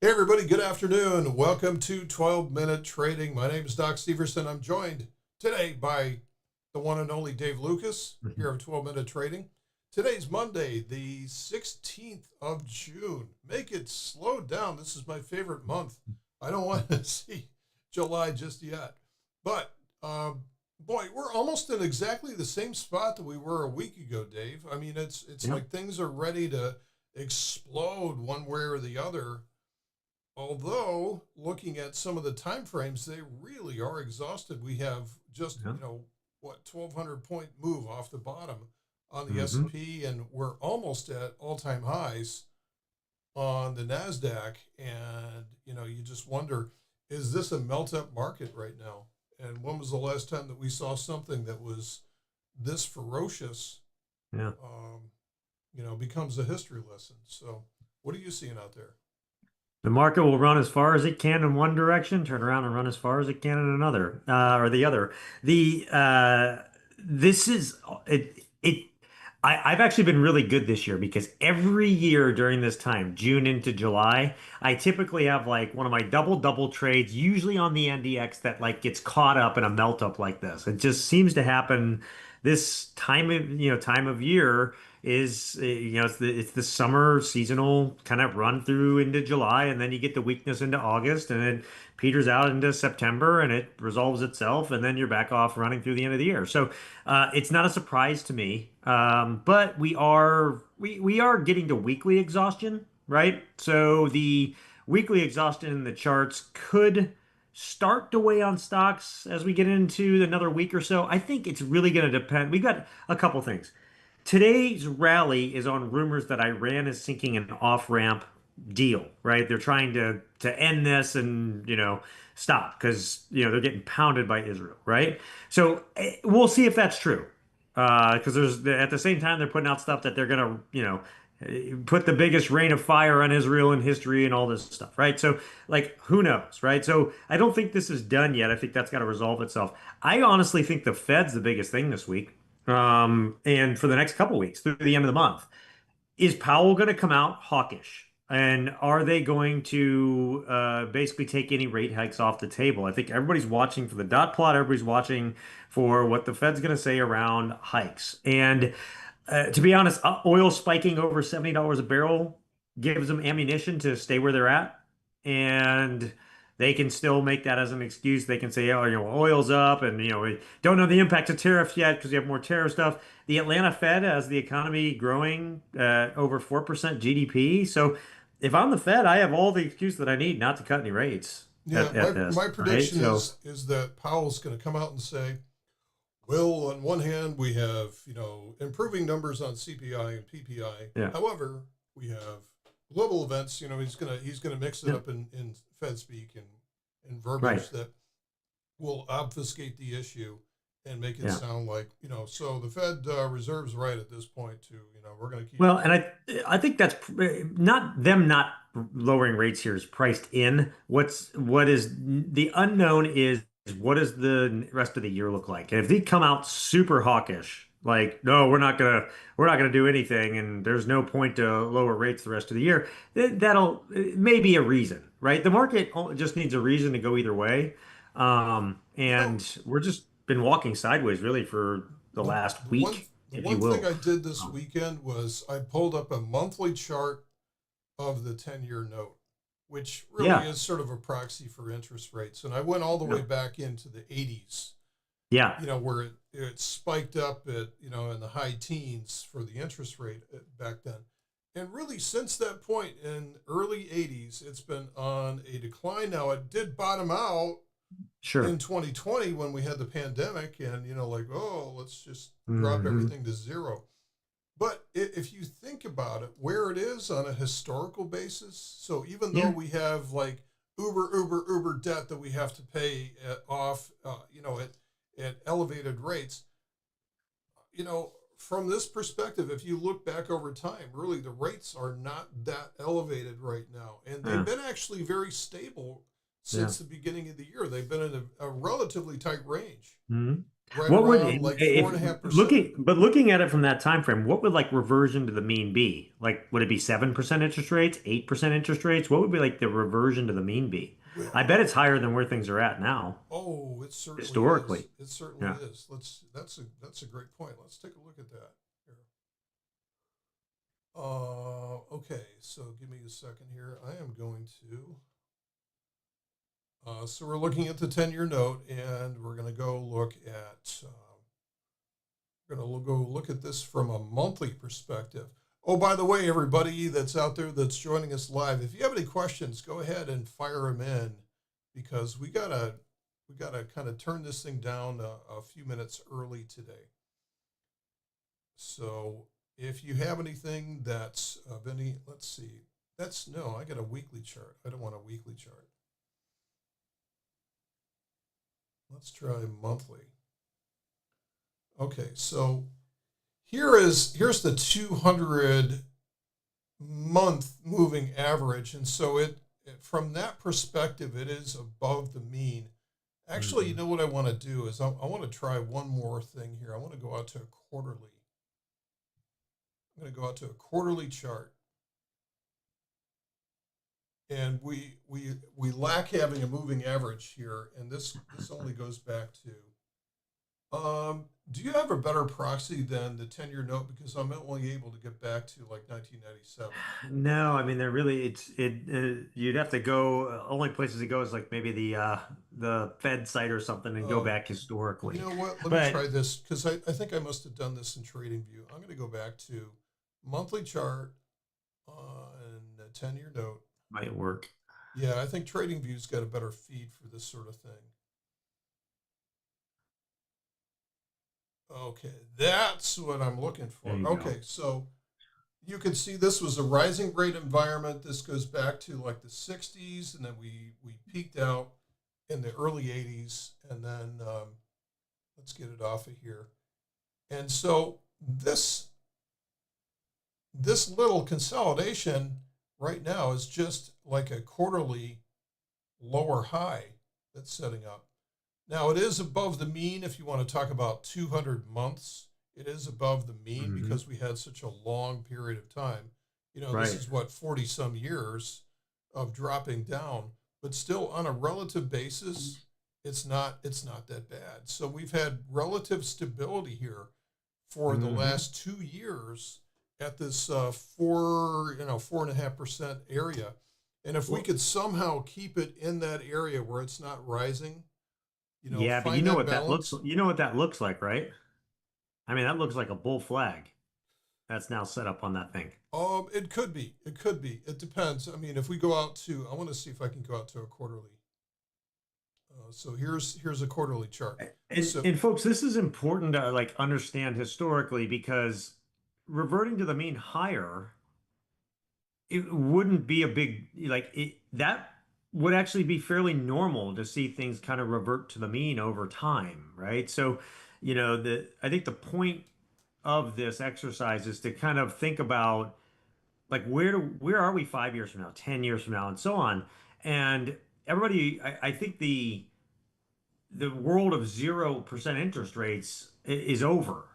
Hey everybody, good afternoon. Welcome to 12-Minute Trading. My name is Doc Severson. I'm joined today by the one and only Dave Lukas here of 12-Minute Trading. Today's Monday, the 16th of June. Make it slow down. This is my favorite month. I don't want to see July just yet. But, boy, we're almost in exactly the same spot that we were a week ago, Dave. I mean, it's Yeah. like things are ready to explode one way or the other. Although, looking at some of the time frames, they really are exhausted. We have just, Yeah. 1,200 point move off the bottom on the hmm S&P, and we're almost at all-time highs on the Nasdaq. And, you just wonder, is this a melt-up market right now? And when was the last time that we saw something that was this ferocious, Yeah. becomes a history lesson? So what are you seeing out there? The market will run as far as it can in one direction, turn around and run as far as it can in another, or the other. The This is it. I've actually been really good this year because every year during this time, June into July, I typically have like one of my double trades, usually on the NDX, that like gets caught up in a melt up like this. It just seems to happen this time of year is it's the summer seasonal kind of run through into July, and then you get the weakness into August, and it peters out into September, and it resolves itself, and then you're back off running through the end of the year. So it's not a surprise to me, but we are getting to weekly exhaustion, right? So the weekly exhaustion in the charts could start to weigh on stocks as we get into another week or so. I think it's really going to depend. We've got a couple things. Today's rally is on rumors that Iran is sinking an off-ramp deal, right? They're trying to end this and, stop because, they're getting pounded by Israel, right? So we'll see if that's true. Because there's at the same time they're putting out stuff that they're gonna, put the biggest rain of fire on Israel in history and all this stuff, right? So like who knows, right? So I don't think this is done yet. I think that's got to resolve itself. I honestly think the Fed's the biggest thing this week. And for the next couple weeks through the end of the month. Is Powell going to come out hawkish? And are they going to basically take any rate hikes off the table? I think everybody's watching for the dot plot. Everybody's watching for what the Fed's going to say around hikes. And to be honest, oil spiking over $70 a barrel gives them ammunition to stay where they're at. And they can still make that as an excuse. They can say, oh, oil's up, and we don't know the impact of tariffs yet because you have more tariff stuff. The Atlanta Fed has the economy growing over 4% GDP. So if I'm the Fed, I have all the excuse that I need not to cut any rates Yeah, at this, my right? prediction So is that Powell's going to come out and say, well, on one hand, we have, improving numbers on CPI and PPI. yeah, However, we have global events. He's gonna mix it yeah, up in Fed speak and right, verbiage that will obfuscate the issue and make it yeah. sound like, so the Fed Reserve's right at this point too. We're going to keep. Well, and I think that's not them not lowering rates here is priced in. What is the unknown is what does the rest of the year look like? And if they come out super hawkish, like no, we're not gonna do anything, and there's no point to lower rates the rest of the year, that'll maybe a reason, right? The market just needs a reason to go either way, You know, and we're just been walking sideways really for the the last the one week, the if you one thing will. I did this Um, weekend was I pulled up a monthly chart of the 10-year note, which really yeah. is sort of a proxy for interest rates. And I went all the Yeah. way back into the 80s, Yeah. where it spiked up at, in the high teens for the interest rate back then. And really, since that point in early 80s, it's been on a decline. Now, it did bottom out in Sure. 2020 when we had the pandemic and, like, oh, let's just drop hmm everything to zero. But if you think about it, where it is on a historical basis, so even though Yeah. we have like uber debt that we have to pay off, at elevated rates, from this perspective, if you look back over time, really the rates are not that elevated right now, and they've Yeah. been actually very stable Yeah. since the beginning of the year. They've been in a relatively tight range. hmm right What would around like four if and a half percent. looking at it from that time frame, what would like reversion to the mean be? Like, would it be 7% interest rates, 8% interest rates? What would be like the reversion to the mean be? I Well, bet it's higher than where things are at now, oh, it certainly is. historically. It certainly Yeah. is. That's a great point. Let's take a look at that here. Okay, so give me a second here. I am going to. So we're looking at the 10-year note, and we're going to go look at. We're going to go look at this from a monthly perspective. Oh, by the way, everybody that's out there that's joining us live, if you have any questions, go ahead and fire them in, because we gotta kind of turn this thing down a few minutes early today. So if you have anything that's of any, let's see, that's no, I got a weekly chart. I don't want a weekly chart. Let's try monthly. Okay, so here's the 200 month moving average, and so from that perspective it is above the mean. Actually, you Hmm. know what I want to do is I want to try one more thing here. I want to go out to a quarterly. I'm going to go out to a quarterly chart, and we lack having a moving average here, and this only goes back to. Do you have a better proxy than the 10-year note? Because I'm only able to get back to like 1997. No, I mean they're really you'd have to go only places to go is like maybe the Fed site or something and go Oh, back you historically. know what? Let me But try this because I think I must have done this in TradingView. I'm going to go back to monthly chart on the 10-year note. might work. Yeah, I think TradingView's got a better feed for this sort of thing. Okay, that's what I'm looking There for. you go. Okay, so you can see this was a rising rate environment. This goes back to like the 60s, and then we peaked out in the early 80s, and then let's get it off of here. And so this little consolidation right now is just like a quarterly lower high that's setting up. Now, it is above the mean if you want to talk about 200 months. It is above the mean Hmm. because we had such a long period of time. This Right. is what, 40 some years of dropping down, but still on a relative basis, it's not that bad. So we've had relative stability here for the Hmm. last 2 years at this 4.5% area. And if we Well, could somehow keep it in that area where it's not rising, yeah, but find that balance. you know what that looks like, right? I mean, that looks like a bull flag that's now set up on that thing. It could be. It could be. It depends. I mean, if we go out to, I want to see if I can go out to a quarterly. So here's a quarterly chart. So And folks, this is important to like understand historically because reverting to the mean higher, it wouldn't be a big like it that would actually be fairly normal to see things kind of revert to the mean over time, right? So, the I think the point of this exercise is to kind of think about like where are we 5 years from now, 10 years from now, and so on. And everybody, I think the world of 0% interest rates is over,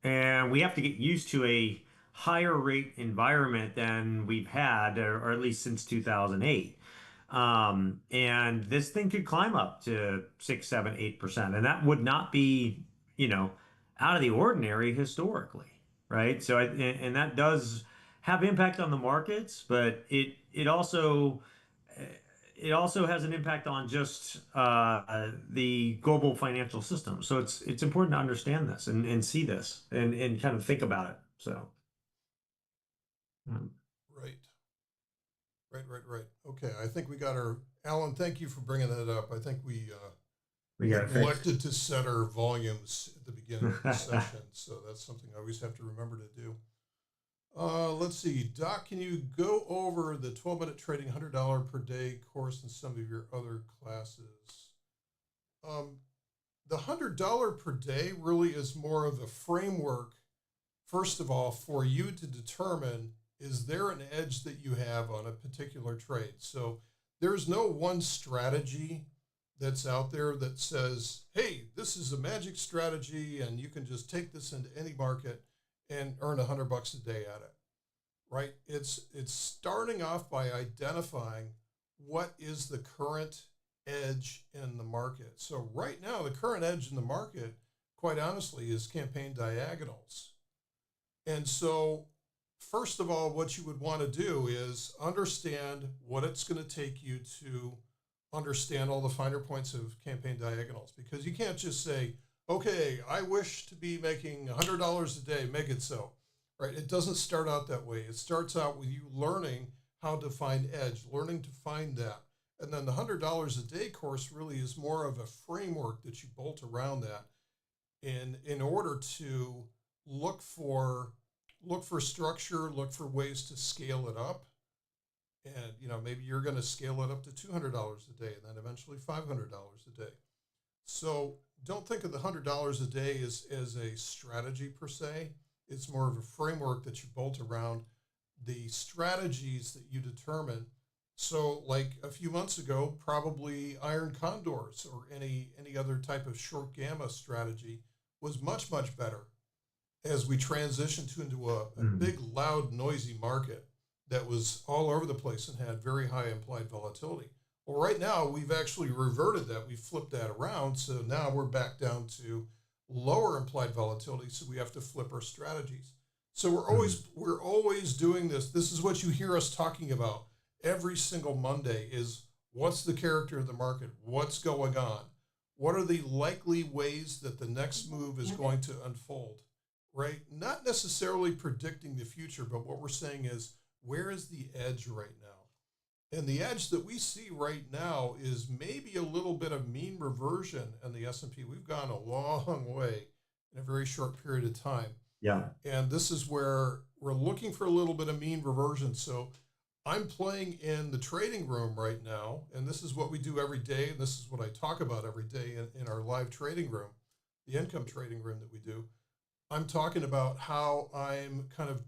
and we have to get used to a higher rate environment than we've had, or at least since 2008. And this thing could climb up to 6, 7, 8%, and that would not be, you know, out of the ordinary historically, right? So, and that does have impact on the markets, but it also has an impact on just the global financial system. So it's important to understand this and see this and kind of think about it. So um, right, right. Okay, I think we got our Alan. Thank you for bringing that up. I think we we got it fixed. neglected to set our volumes at the beginning of the session, so that's something I always have to remember to do. Let's see, Doc, can you go over the 12-minute trading $100 per day course and some of your other classes? Um, the $100 per day really is more of a framework, first of all, for you to determine is there an edge that you have on a particular trade. So there's no one strategy that's out there that says, hey, this is a magic strategy and you can just take this into any market and earn $100 a day at it, right? It's starting off by identifying what is the current edge in the market. So right now, the current edge in the market, quite honestly, is campaign diagonals. And so first of all, what you would want to do is understand what it's going to take you to understand all the finer points of campaign diagonals, because you can't just say, okay, I wish to be making $100 a day, make it so, right? It doesn't start out that way. It starts out with you learning how to find edge, learning to find that. And then the $100 a day course really is more of a framework that you bolt around that in order to look for structure, look for ways to scale it up. And, maybe you're going to scale it up to $200 a day and then eventually $500 a day. So don't think of the $100 a day as a strategy per se. It's more of a framework that you bolt around the strategies that you determine. So like a few months ago, probably iron condors or any other type of short gamma strategy was much, much better as we transitioned into a big, loud, noisy market that was all over the place and had very high implied volatility. Well, right now, we've actually reverted that. We've flipped that around. So now we're back down to lower implied volatility. So we have to flip our strategies. So we're always doing this. This is what you hear us talking about every single Monday is what's the character of the market? What's going on? What are the likely ways that the next move is going to unfold, right? Not necessarily predicting the future, but what we're saying is, where is the edge right now? And the edge that we see right now is maybe a little bit of mean reversion in the S&P. We've gone a long way in a very short period of time. Yeah. And this is where we're looking for a little bit of mean reversion. So I'm playing in the trading room right now, and this is what we do every day, and this is what I talk about every day in our live trading room, the income trading room that we do. I'm talking about how I'm kind of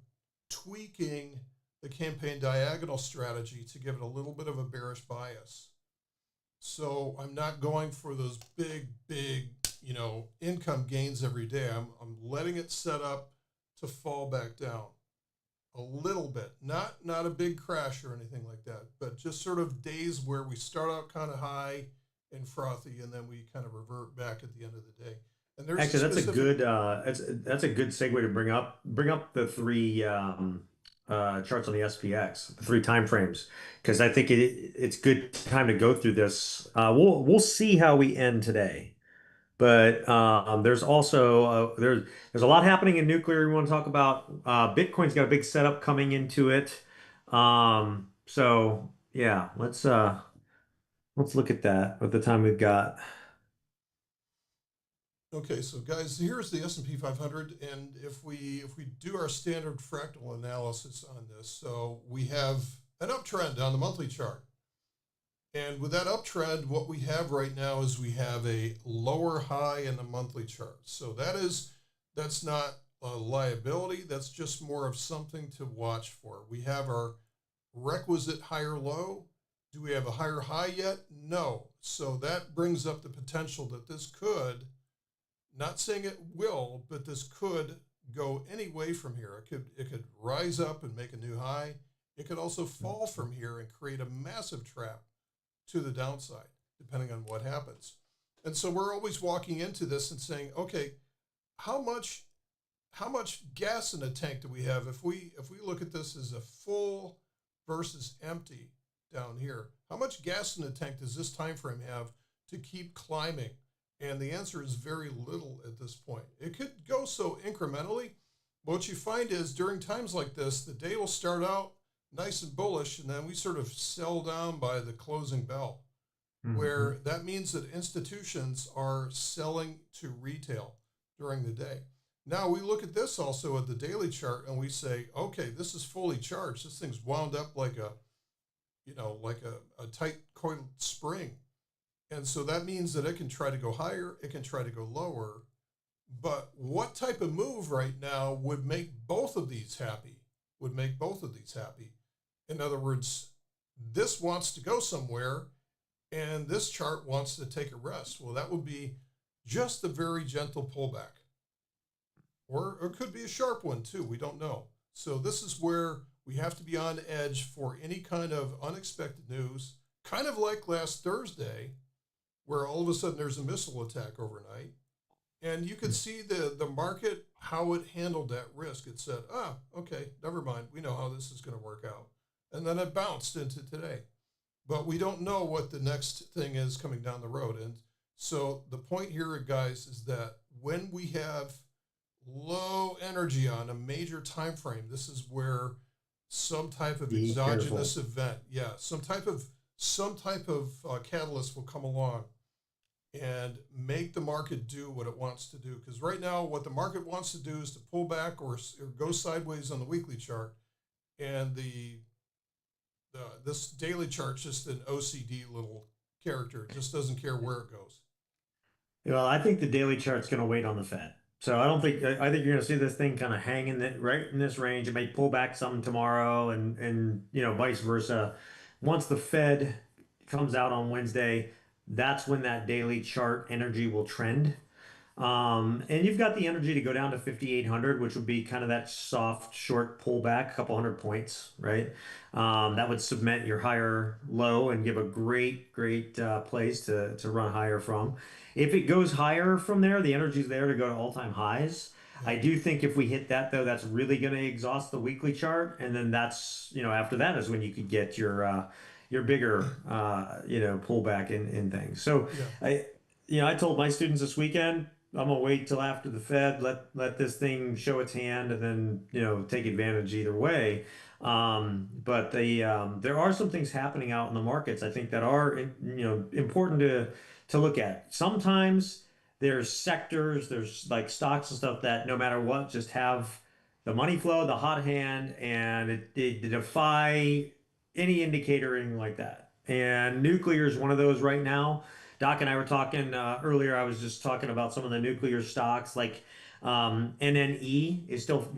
tweaking the campaign diagonal strategy to give it a little bit of a bearish bias. So I'm not going for those big, income gains every day. I'm letting it set up to fall back down a little bit, not a big crash or anything like that, but just sort of days where we start out kind of high and frothy, and then we kind of revert back at the end of the day. And there's Actually, that's a good that's a good segue to bring up the three charts on the SPX, the three time frames, because I think it's good time to go through this. We'll see how we end today, but there's also there's a lot happening in nuclear we want to talk about. Bitcoin's got a big setup coming into it. So yeah, let's look at that with the time we've got. Okay, so guys, here's the S&P 500, and if we do our standard fractal analysis on this, so we have an uptrend on the monthly chart. And with that uptrend, what we have right now is we have a lower high in the monthly chart. So that's not a liability, that's just more of something to watch for. We have our requisite higher low. Do we have a higher high yet? No. So that brings up the potential that this could, not saying it will, but this could go any way from here. It could rise up and make a new high. It could also fall from here and create a massive trap to the downside, depending on what happens. And so we're always walking into this and saying, okay, how much gas in the tank do we have? If we look at this as a full versus empty down here, how much gas in the tank does this time frame have to keep climbing? And the answer is very little at this point. It could go so incrementally. But what you find is during times like this, the day will start out nice and bullish, and then we sort of sell down by the closing bell, where that means that institutions are selling to retail during the day. Now we look at this also at the daily chart, and we say, okay, this is fully charged. This thing's wound up like a tight coiled spring. And so that means that it can try to go higher, it can try to go lower. But what type of move right now would make both of these happy? In other words, this wants to go somewhere, and this chart wants to take a rest. Well, that would be just a very gentle pullback, or it could be a sharp one too. We don't know. So this is where we have to be on edge for any kind of unexpected news, kind of like last Thursday, where all of a sudden there's a missile attack overnight. And you could see the market, how it handled that risk. It said, okay, never mind. We know how this is going to work out. And then it bounced into today. But we don't know what the next thing is coming down the road. And so the point here, guys, is that when we have low energy on a major time frame, this is where some type of Be careful. exogenous event, some type of catalyst will come along and make the market do what it wants to do. Because right now, what the market wants to do is to pull back or go sideways on the weekly chart, and this daily chart's just an OCD little character. It just doesn't care where it goes. Well, I think the daily chart's going to wait on the Fed. So I don't think I think you're going to see this thing kind of hang in right in this range. It may pull back some tomorrow, and vice versa. Once the Fed comes out on Wednesday, that's when that daily chart energy will trend. And you've got the energy to go down to 5,800, which would be kind of that soft, short pullback, a couple hundred points, right? That would cement your higher low and give a great place to run higher from. If it goes higher from there, the energy's there to go to all-time highs. Yeah. I do think if we hit that, though, that's really going to exhaust the weekly chart, and then after that is when you could get your bigger pullback in things. So Yeah. I told my students this weekend, I'm gonna wait till after the Fed, let this thing show its hand, and then take advantage either way. But there are some things happening out in the markets, I think, that are important to look at. Sometimes there's sectors, there's like stocks and stuff that no matter what, just have the money flow, the hot hand, and it defy any indicator or anything like that. And nuclear is one of those right now. Doc and I were talking earlier. I was just talking about some of the nuclear stocks, like NNE is still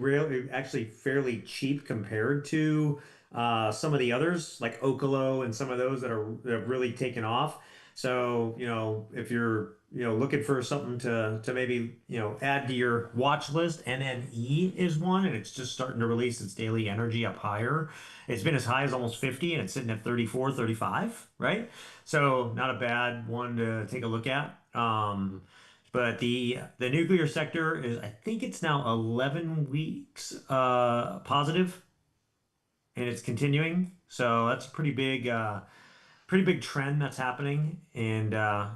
actually fairly cheap compared to some of the others, like Oklo and some of those that have really taken off. So, if you're, looking for something to maybe, add to your watch list, NNE is one, and it's just starting to release its daily energy up higher. It's been as high as almost 50, and it's sitting at 34, 35, right? So not a bad one to take a look at. But the nuclear sector is, I think it's now 11 weeks positive, and it's continuing. So that's a pretty big trend that's happening, and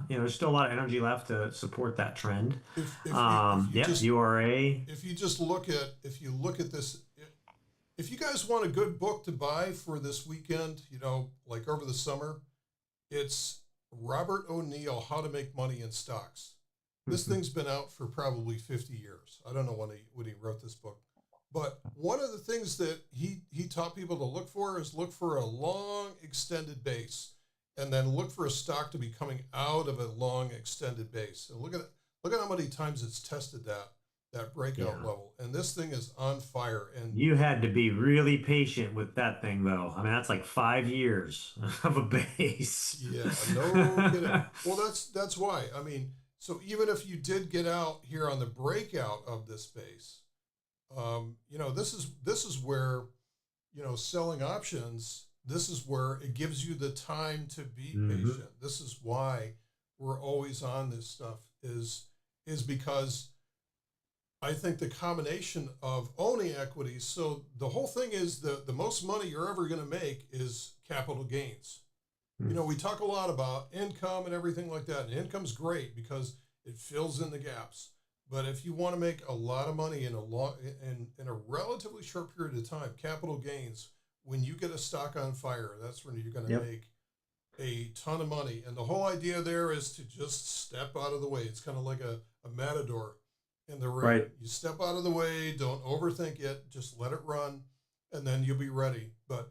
there's still a lot of energy left to support that trend. Yep, URA. If you look at this, if you guys want a good book to buy for this weekend, like over the summer, it's Robert O'Neill, How to Make Money in Stocks. This thing's been out for probably 50 years. I don't know when he wrote this book. But one of the things that he taught people to look for is look for a long extended base, and then look for a stock to be coming out of a long extended base. And look at how many times it's tested that breakout level. And this thing is on fire. And you had to be really patient with that thing, though. I mean, that's like 5 years of a base. Yeah, no kidding. Well, that's why. I mean, so even if you did get out here on the breakout of this base, this is where, selling options, this is where it gives you the time to be patient. This is why we're always on this stuff is because I think the combination of owning equities. So the whole thing is the most money you're ever going to make is capital gains. We talk a lot about income and everything like that. And income's great because it fills in the gaps. But if you want to make a lot of money in a relatively short period of time, capital gains, when you get a stock on fire, that's when you're going to make a ton of money. And the whole idea there is to just step out of the way. It's kind of like a matador in the ring. Right. You step out of the way, don't overthink it, just let it run, and then you'll be ready. But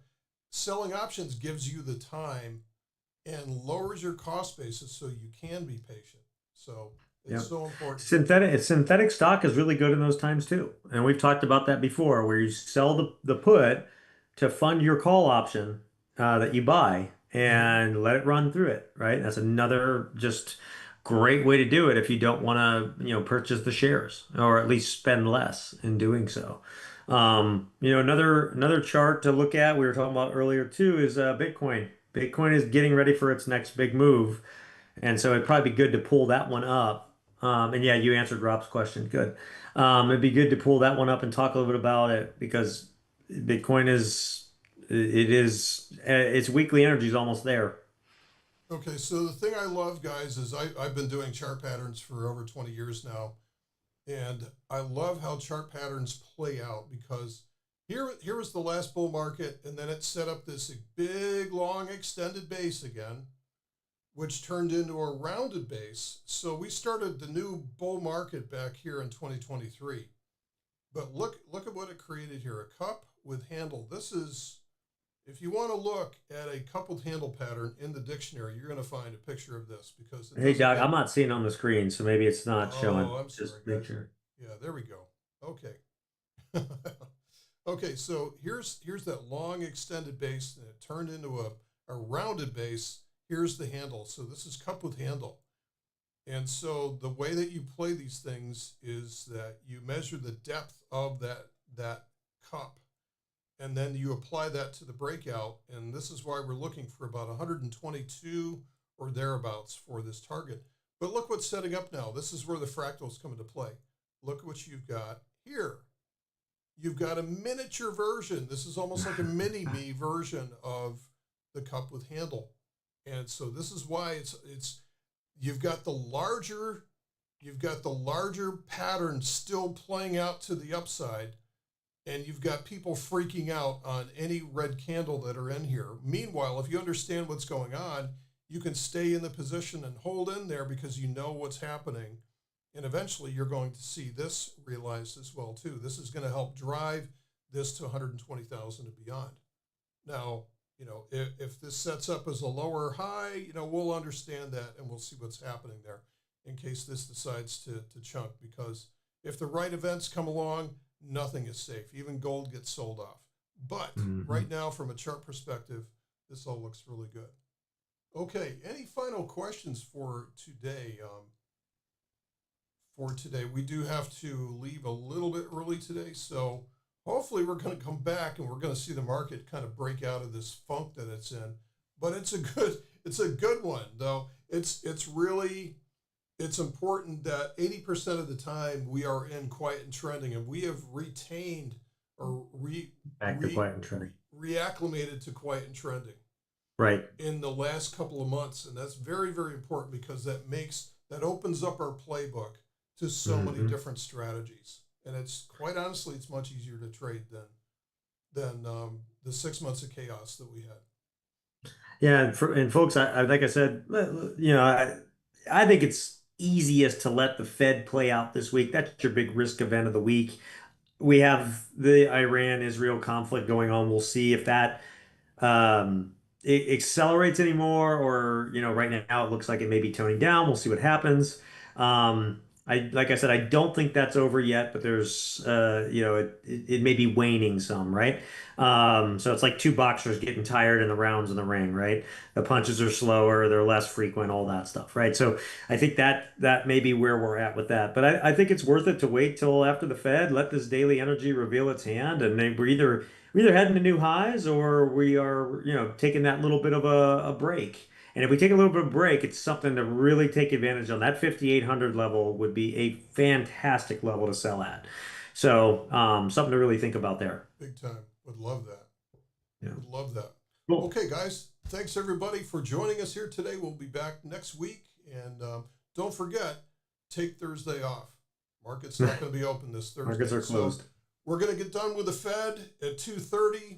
selling options gives you the time and lowers your cost basis so you can be patient. So it's so important. Synthetic stock is really good in those times too. And we've talked about that before, where you sell the put to fund your call option that you buy. Mm-hmm. and let it run through it, right? That's another just great way to do it if you don't want to, purchase the shares or at least spend less in doing so. Another chart to look at we were talking about earlier too is Bitcoin. Bitcoin is getting ready for its next big move, and so it'd probably be good to pull that one up. And yeah, you answered Rob's question. Good. It'd be good to pull that one up and talk a little bit about it because Bitcoin its weekly energy is almost there. Okay, so the thing I love, guys, is I've been doing chart patterns for over 20 years now, and I love how chart patterns play out because here was the last bull market, and then it set up this big, long, extended base again, which turned into a rounded base. So we started the new bull market back here in 2023. But look at what it created here, a cup with handle. This is, if you want to look at a cup with handle pattern in the dictionary, you're going to find a picture of this because it Hey, doesn't Doc, make. I'm not seeing on the screen, so maybe it's not showing. Oh, I'm sorry, Just make guys. sure. Yeah, there we go. Okay. Okay, so here's that long extended base, and it turned into a rounded base. Here's the handle. So this is cup with handle. And so the way that you play these things is that you measure the depth of that cup, and then you apply that to the breakout. And this is why we're looking for about 122 or thereabouts for this target. But look what's setting up now. This is where the fractals come into play. Look what you've got here. You've got a miniature version. This is almost like a mini me version of the cup with handle. And so this is why it's you've got the larger pattern still playing out to the upside, and you've got people freaking out on any red candle that are in here. Meanwhile, if you understand what's going on, you can stay in the position and hold in there because you know what's happening. And eventually you're going to see this realized as well too. This is going to help drive this to 120,000 and beyond. Now, if this sets up as a lower high, we'll understand that and we'll see what's happening there in case this decides to chunk, because if the right events come along, nothing is safe. Even gold gets sold off. But Mhm. right now, from a chart perspective, this all looks really good. Okay, any final questions for today? We do have to leave a little bit early today, so hopefully we're going to come back and we're going to see the market kind of break out of this funk that it's in. But it's a good one though. It's important that 80% of the time we are in quiet and trending, and we have retained or Back to quiet and trending. reacclimated to quiet and trending Right. in the last couple of months, and that's very, very important because that opens up our playbook to so many Hmm. different strategies, and it's quite honestly it's much easier to trade than the 6 months of chaos that we had. Yeah, and folks, like I said, I think it's easiest to let the Fed play out this week. That's your big risk event of the week. We have the Iran-Israel conflict going on. We'll see if that it accelerates anymore, or right now it looks like it may be toning down. We'll see what happens. Like I said, I don't think that's over yet, but there's it may be waning some, right? So it's like two boxers getting tired in the rounds in the ring, right? The punches are slower, they're less frequent, all that stuff, right? So I think that may be where we're at with that. But I think it's worth it to wait till after the Fed, let this daily energy reveal its hand, and then we're either heading to new highs or we are, taking that little bit of a break. And if we take a little bit of a break, it's something to really take advantage of. That 5,800 level would be a fantastic level to sell at. So, something to really think about there. Big time. Would love that. Yeah. Would love that. Cool. Okay, guys. Thanks everybody for joining us here today. We'll be back next week, and don't forget, take Thursday off. Market's not going to be open this Markets Thursday, are so closed. we're going to get done with the Fed at 2:30.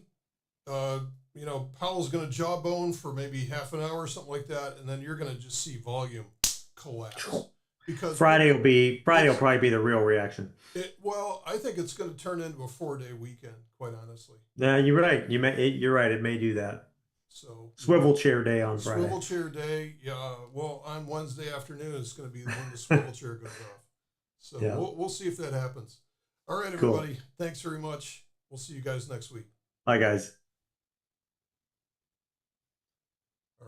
Powell's going to jawbone for maybe half an hour or something like that, and then you're going to just see volume collapse because Friday will it's probably be the real reaction. well, I think it's going to turn into a 4-day weekend, quite honestly. Yeah, you're right. You're right. It may do that. So Swivel chair day on Friday. swivel chair day. Yeah. Well, on Wednesday afternoon, it's going to be when the swivel chair goes off. So Yeah. we'll see if that happens. All right, Cool. everybody. Thanks very much. We'll see you guys next week. Bye, guys.